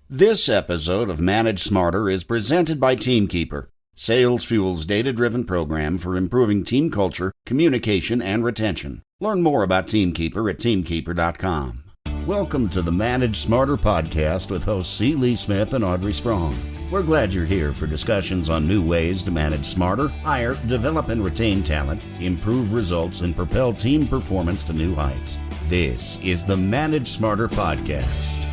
This episode of Manage Smarter is presented by TeamKeeper, Sales Fuel's data-driven program for improving team culture, communication, and retention. Learn more about TeamKeeper at teamkeeper.com. Welcome to the Manage Smarter podcast with hosts C. Lee Smith and Audrey Strong. We're glad you're here for discussions on new ways to manage smarter, hire, develop, and retain talent, improve results, and propel team performance to new heights. This is the Manage Smarter podcast.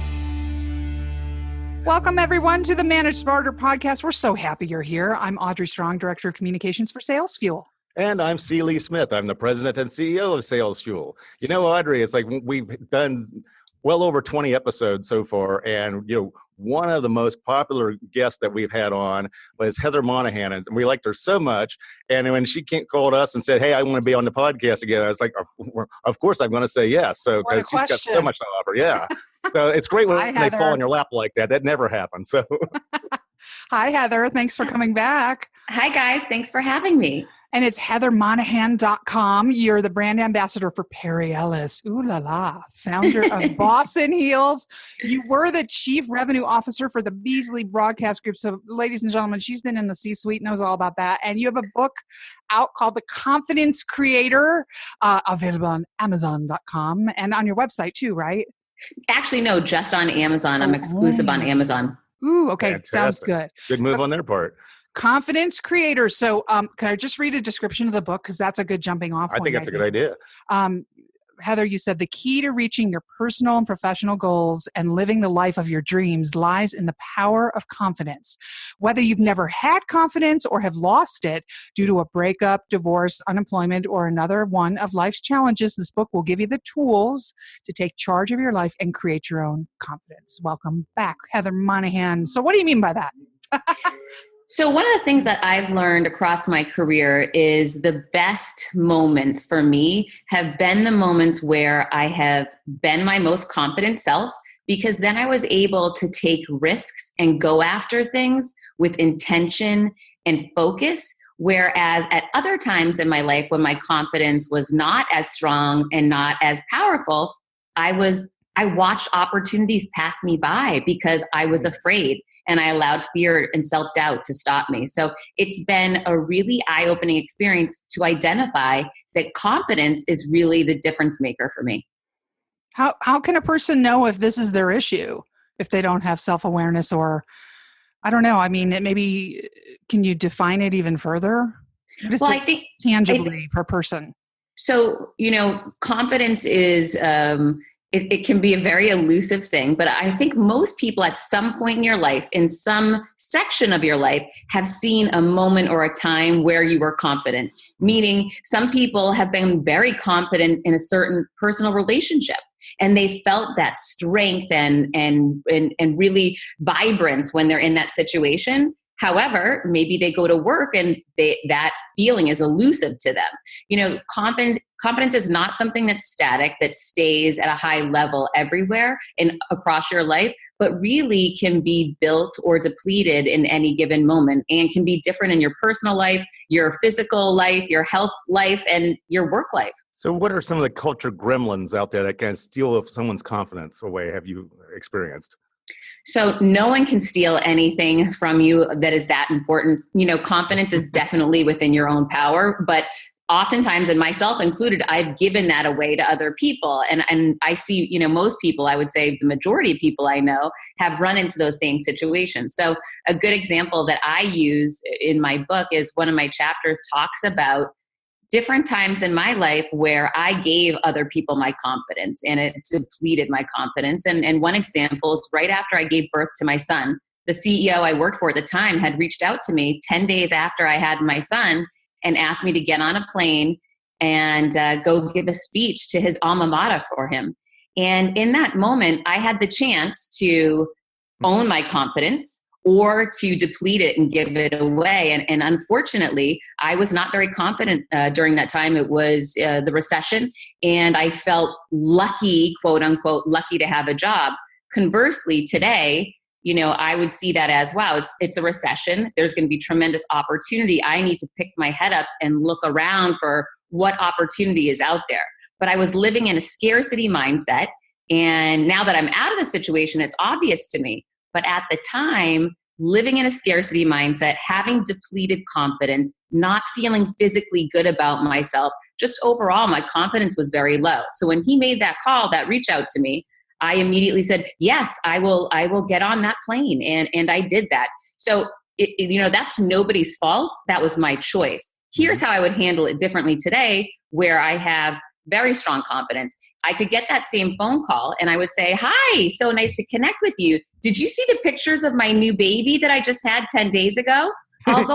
Welcome, everyone, to the Manage Smarter podcast. We're so happy you're here. I'm Audrey Strong, Director of Communications for Sales Fuel. And I'm C. Lee Smith. I'm the President and CEO of Sales Fuel. You know, Audrey, it's like we've done well over 20 episodes so far. And, one of the most popular guests that we've had on was Heather Monahan. And we liked her so much. And when she called us and said, hey, I want to be on the podcast again, I was like, of course I'm going to say yes. So, because she's got so much to offer. Yeah. So it's great when they fall in your lap like that. That never happens. So, hi, Heather. Thanks for coming back. Hi, guys. Thanks for having me. And it's heathermonahan.com. You're the brand ambassador for Perry Ellis. Ooh la la. Founder of Boss in Heels. You were the chief revenue officer for the Beasley broadcast group. So, ladies and gentlemen, she's been in the C-suite, knows all about that. And you have a book out called The Confidence Creator, available on Amazon.com and on your website too, right? Actually, no, just on Amazon. I'm exclusive on Amazon. Ooh, okay. Fantastic. Sounds good. Good move on their part. Confidence Creator. So can I just read a description of the book? Because that's a good jumping off point. I think that's a good idea. Heather, you said the key to reaching your personal and professional goals and living the life of your dreams lies in the power of confidence. Whether you've never had confidence or have lost it due to a breakup, divorce, unemployment, or another one of life's challenges, this book will give you the tools to take charge of your life and create your own confidence. Welcome back, Heather Monahan. So what do you mean by that? So one of the things that I've learned across my career is the best moments for me have been the moments where I have been my most confident self, because then I was able to take risks and go after things with intention and focus. Whereas at other times in my life when my confidence was not as strong and not as powerful, I watched opportunities pass me by because I was afraid. And I allowed fear and self-doubt to stop me. So it's been a really eye-opening experience to identify that confidence is really the difference maker for me. How can a person know if this is their issue, if they don't have self-awareness, or, I don't know, I mean, maybe, can you define it even further? Well, I think tangibly per person. So, confidence is, it can be a very elusive thing, but I think most people at some point in your life, in some section of your life, have seen a moment or a time where you were confident. Meaning some people have been very confident in a certain personal relationship, and they felt that strength and really vibrance when they're in that situation. However, maybe they go to work and that feeling is elusive to them. Confidence is not something that's static, that stays at a high level everywhere and across your life, but really can be built or depleted in any given moment, and can be different in your personal life, your physical life, your health life, and your work life. So what are some of the culture gremlins out there that can steal someone's confidence away, have you experienced? So no one can steal anything from you that is that important. Confidence is definitely within your own power, but oftentimes, and myself included, I've given that away to other people. And I see, most people, I would say the majority of people I know, have run into those same situations. So a good example that I use in my book is one of my chapters talks about different times in my life where I gave other people my confidence and it depleted my confidence. And one example is right after I gave birth to my son. The CEO I worked for at the time had reached out to me 10 days after I had my son and asked me to get on a plane and go give a speech to his alma mater for him. And in that moment, I had the chance to own my confidence or to deplete it and give it away. And unfortunately, I was not very confident during that time. It was the recession, and I felt lucky, quote unquote, lucky to have a job. Conversely, today, I would see that as, wow, it's a recession. There's going to be tremendous opportunity. I need to pick my head up and look around for what opportunity is out there. But I was living in a scarcity mindset. And now that I'm out of the situation, it's obvious to me. But at the time, living in a scarcity mindset, having depleted confidence, not feeling physically good about myself, just overall, my confidence was very low. So when he made that call, that reach out to me, I immediately said, yes, I will get on that plane. And I did that. So, that's nobody's fault. That was my choice. Here's how I would handle it differently today, where I have very strong confidence. I could get that same phone call and I would say, hi, so nice to connect with you. Did you see the pictures of my new baby that I just had 10 days ago? I'll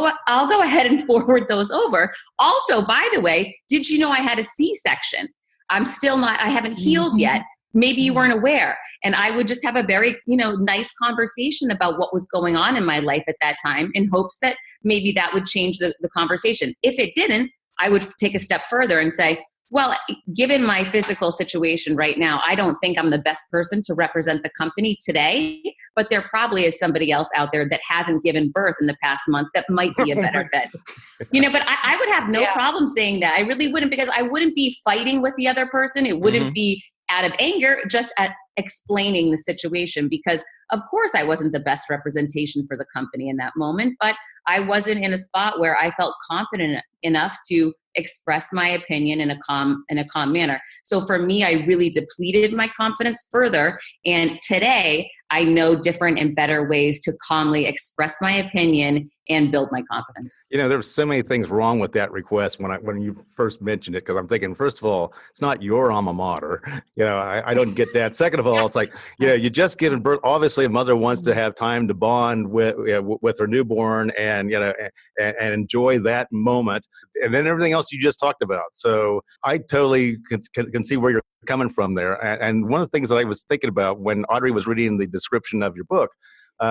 go ahead and forward those over. Also, by the way, did you know I had a C-section? I haven't healed yet. Maybe you weren't aware. And I would just have a very, nice conversation about what was going on in my life at that time in hopes that maybe that would change the conversation. If it didn't, I would take a step further and say, well, given my physical situation right now, I don't think I'm the best person to represent the company today, but there probably is somebody else out there that hasn't given birth in the past month that might be a better fit. But I would have no problem saying that. I really wouldn't, because I wouldn't be fighting with the other person. It wouldn't be out of anger, just at explaining the situation, because of course I wasn't the best representation for the company in that moment, but I wasn't in a spot where I felt confident enough to express my opinion in a calm manner. So for me, I really depleted my confidence further. And today I know different and better ways to calmly express my opinion and build my confidence. There's so many things wrong with that request when you first mentioned it, because I'm thinking, first of all, it's not your alma mater. I don't get that. Second of all, it's like, you just given birth. Obviously, a mother wants to have time to bond with her newborn and enjoy that moment, and then everything else you just talked about. So I totally can see where you're coming from there. And one of the things that I was thinking about when Audrey was reading the description of your book,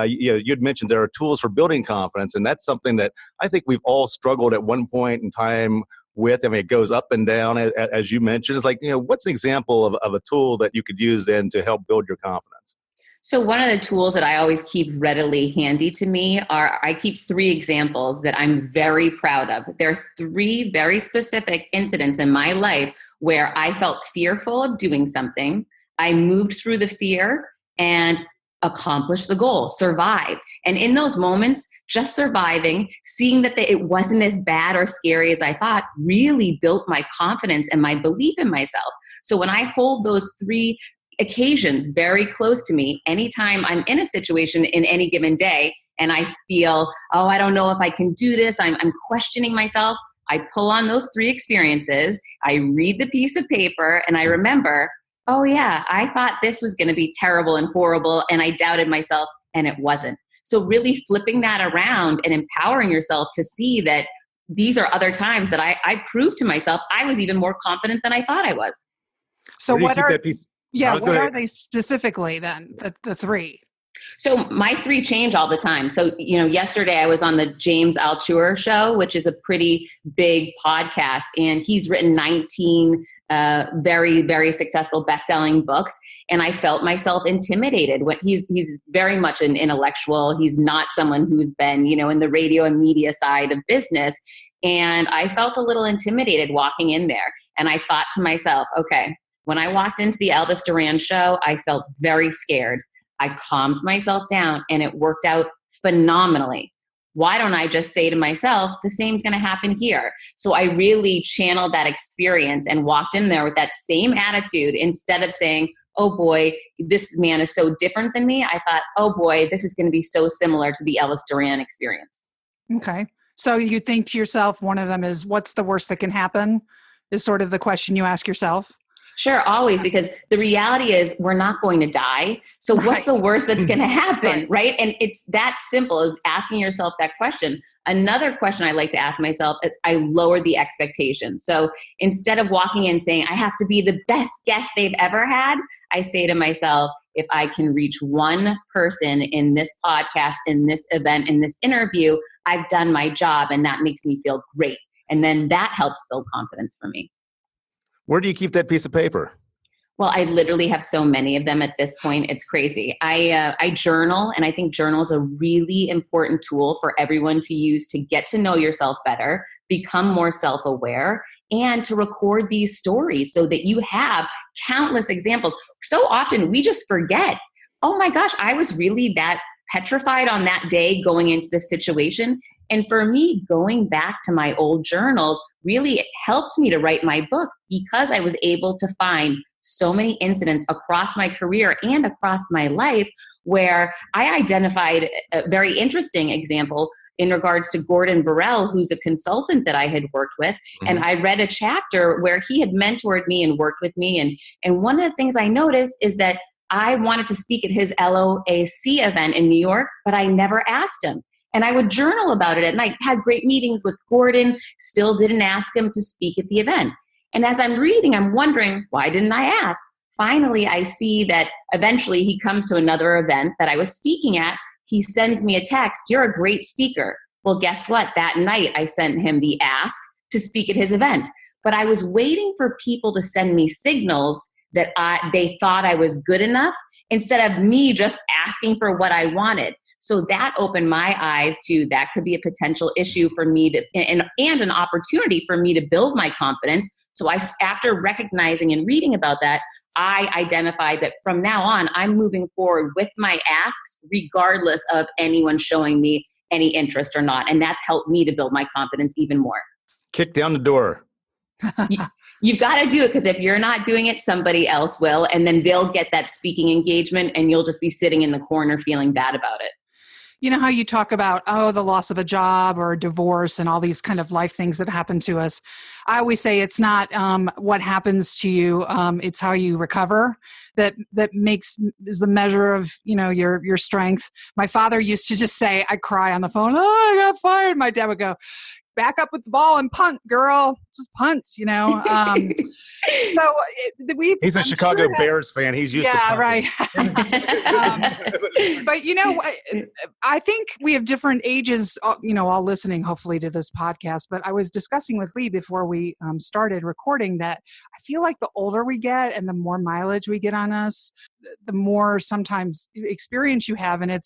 you'd mentioned there are tools for building confidence, and that's something that I think we've all struggled at one point in time with. I mean, it goes up and down, as you mentioned. It's like, what's an example of a tool that you could use then to help build your confidence? So one of the tools that I always keep readily handy to me I keep 3 examples that I'm very proud of. There are 3 very specific incidents in my life where I felt fearful of doing something. I moved through the fear and accomplished the goal, survived. And in those moments, just surviving, seeing that it wasn't as bad or scary as I thought, really built my confidence and my belief in myself. So when I hold those 3 occasions very close to me, anytime I'm in a situation in any given day and I feel, I don't know if I can do this, I'm questioning myself, I pull on those 3 experiences, I read the piece of paper, and I remember, oh yeah, I thought this was going to be terrible and horrible, and I doubted myself, and it wasn't. So really flipping that around and empowering yourself to see that these are other times that I proved to myself I was even more confident than I thought I was. So what are they specifically then, the 3? So my 3 change all the time. So, yesterday I was on the James Altucher show, which is a pretty big podcast, and he's written 19 very, very successful best-selling books. And I felt myself intimidated. He's very much an intellectual. He's not someone who's been, in the radio and media side of business. And I felt a little intimidated walking in there. And I thought to myself, okay, when I walked into the Elvis Duran show, I felt very scared. I calmed myself down and it worked out phenomenally. Why don't I just say to myself, the same's going to happen here? So I really channeled that experience and walked in there with that same attitude. Instead of saying, oh boy, this man is so different than me, I thought, oh boy, this is going to be so similar to the Elvis Duran experience. Okay. So you think to yourself, one of them is, what's the worst that can happen? Is sort of the question you ask yourself. Sure, always, because the reality is we're not going to die. So what's the worst that's going to happen, right? And it's that simple as asking yourself that question. Another question I like to ask myself is I lower the expectation. So instead of walking in saying, I have to be the best guest they've ever had, I say to myself, if I can reach one person in this podcast, in this event, in this interview, I've done my job, and that makes me feel great. And then that helps build confidence for me. Where do you keep that piece of paper? Well, I literally have so many of them at this point. It's crazy. I journal, and I think journal is a really important tool for everyone to use to get to know yourself better, become more self-aware, and to record these stories so that you have countless examples. So often we just forget, oh my gosh, I was really that petrified on that day going into the situation. And for me, going back to my old journals really helped me to write my book, because I was able to find so many incidents across my career and across my life where I identified a very interesting example in regards to Gordon Burrell, who's a consultant that I had worked with. Mm-hmm. And I read a chapter where he had mentored me and worked with me. And one of the things I noticed is that I wanted to speak at his LOAC event in New York, but I never asked him. And I would journal about it at night, had great meetings with Gordon, still didn't ask him to speak at the event. And as I'm reading, I'm wondering, why didn't I ask? Finally, I see that eventually he comes to another event that I was speaking at. He sends me a text, "You're a great speaker." Well, guess what? That night I sent him the ask to speak at his event. But I was waiting for people to send me signals that they thought I was good enough, instead of me just asking for what I wanted. So that opened my eyes to that could be a potential issue for me to, and an opportunity for me to build my confidence. So after recognizing and reading about that, I identified that from now on, I'm moving forward with my asks, regardless of anyone showing me any interest or not. And that's helped me to build my confidence even more. Kick down the door. You've got to do it, because if you're not doing it, somebody else will. And then they'll get that speaking engagement and you'll just be sitting in the corner feeling bad about it. You know how you talk about, the loss of a job or a divorce and all these kind of life things that happen to us. I always say it's not what happens to you, it's how you recover that is the measure of, your strength. My father used to just say, I cry on the phone, I got fired. My dad would go, back up with the ball and punt, girl. Just punts, He's a Chicago Bears fan. He's used to punting. Right. But I think we have different ages, all listening hopefully to this podcast. But I was discussing with Lee before we started recording that I feel like the older we get and the more mileage we get on us, the more sometimes experience you have. And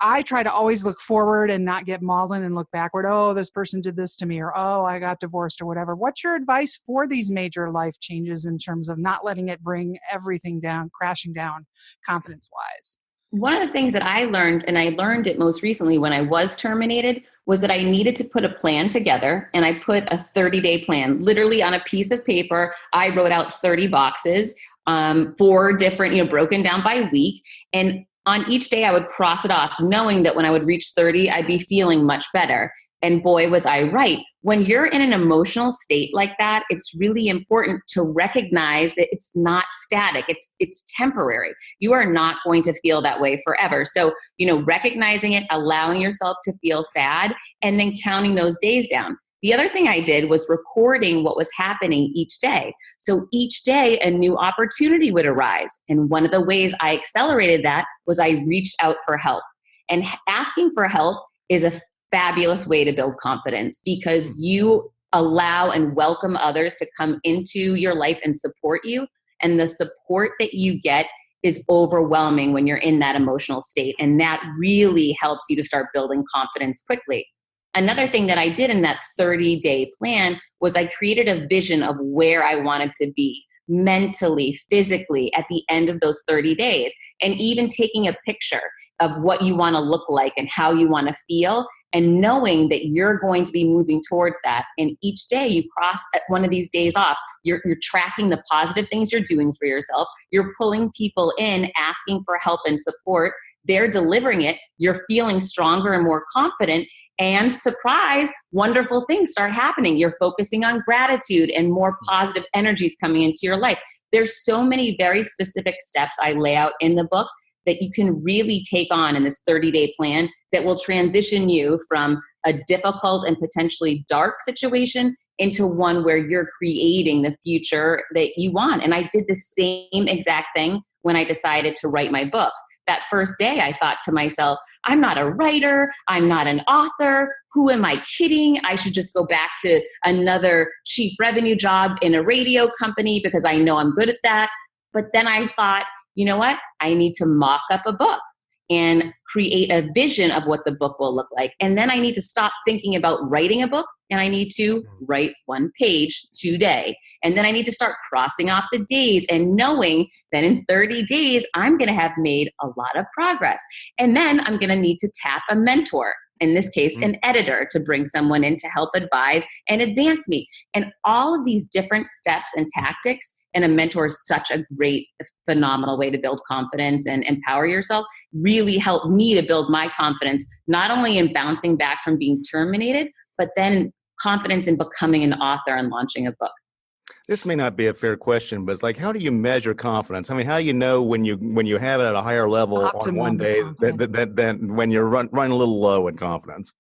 I try to always look forward and not get maudlin and look backward. Oh, this person did this to me, or, oh, I got divorced or whatever. What's your advice for these major life changes in terms of not letting it bring everything down, crashing down confidence-wise? One of the things that I learned, and I learned it most recently when I was terminated, was that I needed to put a plan together, and I put a 30-day plan. Literally on a piece of paper, I wrote out 30 boxes, 4 different, broken down by week. And on each day, I would cross it off, knowing that when I would reach 30, I'd be feeling much better. And boy, was I right. When you're in an emotional state like that, it's really important to recognize that it's not static. It's temporary. You are not going to feel that way forever. So, recognizing it, allowing yourself to feel sad, and then counting those days down. The other thing I did was recording what was happening each day. So each day a new opportunity would arise. And one of the ways I accelerated that was I reached out for help. And asking for help is a fabulous way to build confidence, because you allow and welcome others to come into your life and support you. And the support that you get is overwhelming when you're in that emotional state. And that really helps you to start building confidence quickly. Another thing that I did in that 30-day plan was I created a vision of where I wanted to be mentally, physically at the end of those 30 days. And even taking a picture of what you want to look like and how you want to feel, and knowing that you're going to be moving towards that. And each day you cross one of these days off, you're tracking the positive things you're doing for yourself. You're pulling people in, asking for help and support. They're delivering it. You're feeling stronger and more confident. And surprise, wonderful things start happening. You're focusing on gratitude and more positive energies coming into your life. There's so many very specific steps I lay out in the book that you can really take on in this 30-day plan that will transition you from a difficult and potentially dark situation into one where you're creating the future that you want. And I did the same exact thing when I decided to write my book. That first day, I thought to myself, I'm not a writer. I'm not an author. Who am I kidding? I should just go back to another chief revenue job in a radio company because I know I'm good at that. But then I thought, you know what? I need to mock up a book. and create a vision of what the book will look like. And then I need to stop thinking about writing a book, and I need to write 1 page today. And then I need to start crossing off the days and knowing that in 30 days, I'm going to have made a lot of progress. And then I'm going to need to tap a mentor, in this case, an editor, to bring someone in to help advise and advance me. And all of these different steps and tactics, and a mentor is such a great, phenomenal way to build confidence and empower yourself, really helped me to build my confidence, not only in bouncing back from being terminated, but then confidence in becoming an author and launching a book. This may not be a fair question, but it's like, how do you measure confidence? I mean, how do you know when you have it at a higher level on one day than when you're running a little low in confidence?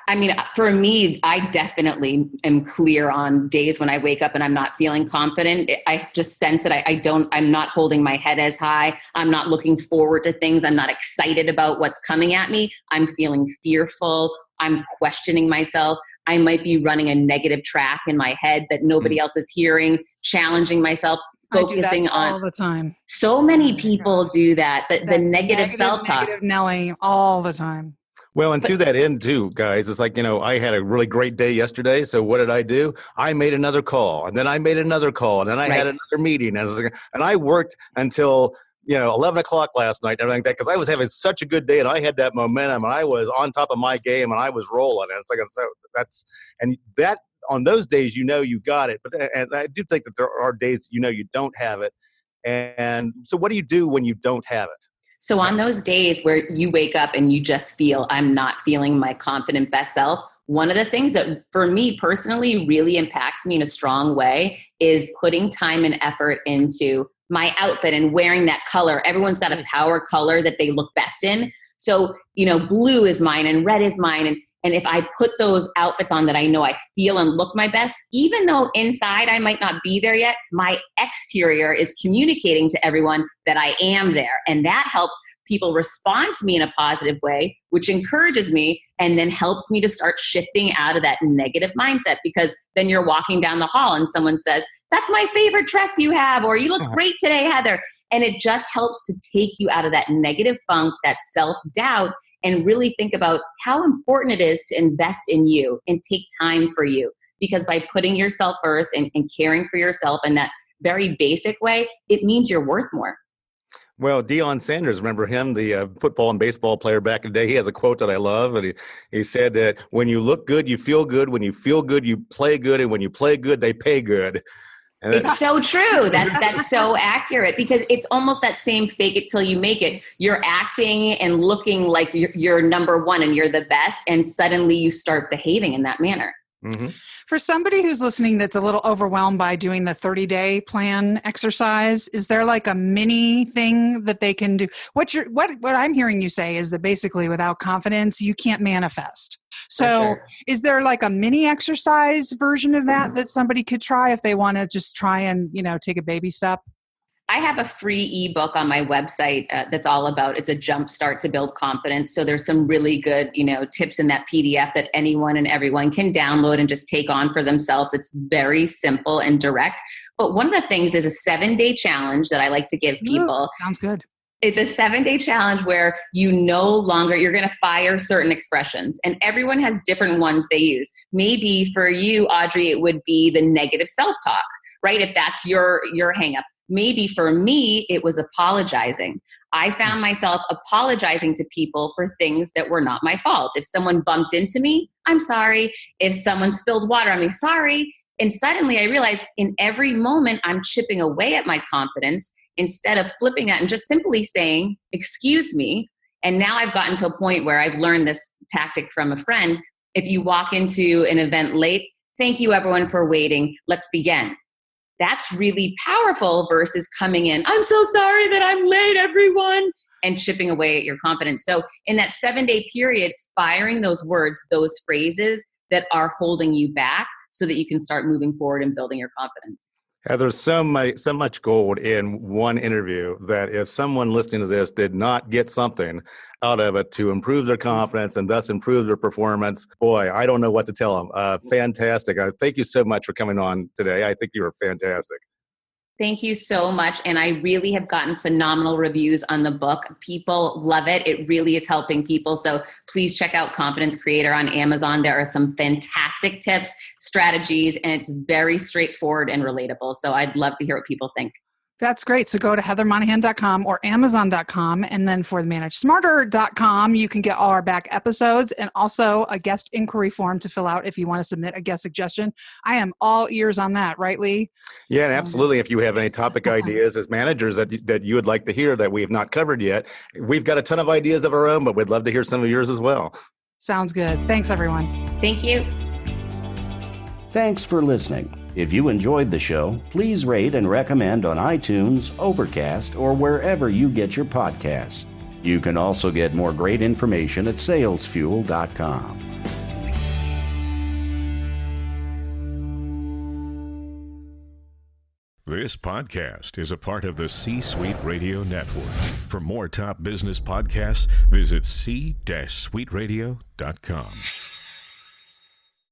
I mean, for me, I definitely am clear on days when I wake up and I'm not feeling confident. I just sense it. I'm not holding my head as high. I'm not looking forward to things. I'm not excited about what's coming at me. I'm feeling fearful. I'm questioning myself. I might be running a negative track in my head that nobody else is hearing, challenging myself, focusing on all the time. So many people do that, the negative self-talk. Negative Nelly all the time. Well, and to that end too, guys, it's like, I had a really great day yesterday. So what did I do? I made another call, and then I made another call, and then I had another meeting, and I worked until 11 o'clock last night and everything like that, because I was having such a good day and I had that momentum and I was on top of my game and I was rolling. And it's like, so on those days, you got it. But and I do think that there are days you don't have it. And so what do you do when you don't have it? So on those days where you wake up and you just feel, I'm not feeling my confident best self, one of the things that for me personally really impacts me in a strong way is putting time and effort into my outfit and wearing that color. Everyone's got a power color that they look best in. So, blue is mine and red is mine. And if I put those outfits on that I know I feel and look my best, even though inside I might not be there yet, my exterior is communicating to everyone that I am there. And that helps people respond to me in a positive way, which encourages me and then helps me to start shifting out of that negative mindset, because then you're walking down the hall and someone says, that's my favorite dress you have, or you look great today, Heather. And it just helps to take you out of that negative funk, that self-doubt, and really think about how important it is to invest in you and take time for you. Because by putting yourself first and caring for yourself in that very basic way, it means you're worth more. Well, Deion Sanders, remember him, the football and baseball player back in the day? He has a quote that I love, and he said that when you look good, you feel good. When you feel good, you play good. And when you play good, they pay good. And it's so true. That's so accurate, because it's almost that same fake it till you make it. You're acting and looking like you're number one and you're the best, and suddenly you start behaving in that manner. Mm-hmm. For somebody who's listening that's a little overwhelmed by doing the 30-day plan exercise, is there like a mini thing that they can do? What I'm hearing you say is that basically without confidence, you can't manifest. So is there like a mini exercise version of that somebody could try if they want to just try and, take a baby step? I have a free ebook on my website that's all about, it's a jump start to build confidence. So there's some really good, tips in that PDF that anyone and everyone can download and just take on for themselves. It's very simple and direct. But one of the things is a 7-day challenge that I like to give people. Ooh, sounds good. It's a 7-day challenge where you're going to fire certain expressions, and everyone has different ones they use. Maybe for you, Audrey, it would be the negative self-talk, right? If that's your hang up. Maybe for me, it was apologizing. I found myself apologizing to people for things that were not my fault. If someone bumped into me, I'm sorry. If someone spilled water on me, sorry. And suddenly I realized in every moment I'm chipping away at my confidence instead of flipping that and just simply saying, excuse me. And now I've gotten to a point where I've learned this tactic from a friend. If you walk into an event late, thank you everyone for waiting. Let's begin. That's really powerful versus coming in, I'm so sorry that I'm late, everyone, and chipping away at your confidence. So in that 7-day period, firing those words, those phrases that are holding you back so that you can start moving forward and building your confidence. There's so much gold in one interview that if someone listening to this did not get something out of it to improve their confidence and thus improve their performance, boy, I don't know what to tell them. Fantastic. Thank you so much for coming on today. I think you were fantastic. Thank you so much. And I really have gotten phenomenal reviews on the book. People love it. It really is helping people. So please check out Confidence Creator on Amazon. There are some fantastic tips, strategies, and it's very straightforward and relatable. So I'd love to hear what people think. That's great. So go to heathermonahan.com or amazon.com. And then for manage-smarter.com, you can get all our back episodes and also a guest inquiry form to fill out if you want to submit a guest suggestion. I am all ears on that, right, Lee? Yeah, and absolutely. If you have any topic ideas as managers that you would like to hear that we have not covered yet, we've got a ton of ideas of our own, but we'd love to hear some of yours as well. Sounds good. Thanks, everyone. Thank you. Thanks for listening. If you enjoyed the show, please rate and recommend on iTunes, Overcast, or wherever you get your podcasts. You can also get more great information at salesfuel.com. This podcast is a part of the C-Suite Radio Network. For more top business podcasts, visit c-suiteradio.com.